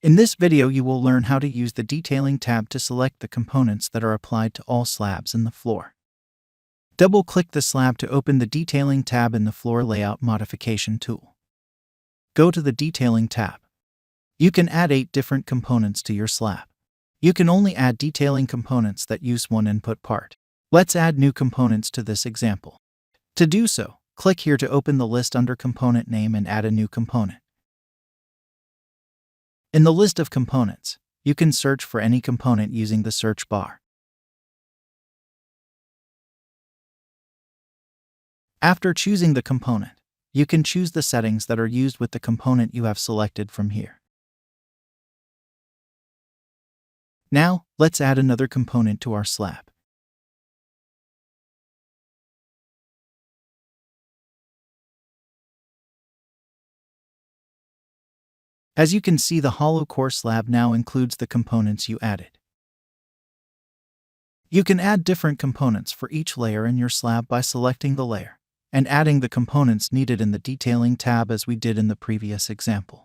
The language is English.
In this video, you will learn how to use the Detailing tab to select the components that are applied to all slabs in the floor. Double-click the slab to open the Detailing tab in the Floor Layout Modification tool. Go to the Detailing tab. You can add 8 different components to your slab. You can only add detailing components that use one input part. Let's add new components to this example. To do so, click here to open the list under Component Name and add a new component. In the list of components, you can search for any component using the search bar. After choosing the component, you can choose the settings that are used with the component you have selected from here. Now, let's add another component to our slab. As you can see, the hollow core slab now includes the components you added. You can add different components for each layer in your slab by selecting the layer and adding the components needed in the Detailing tab as we did in the previous example.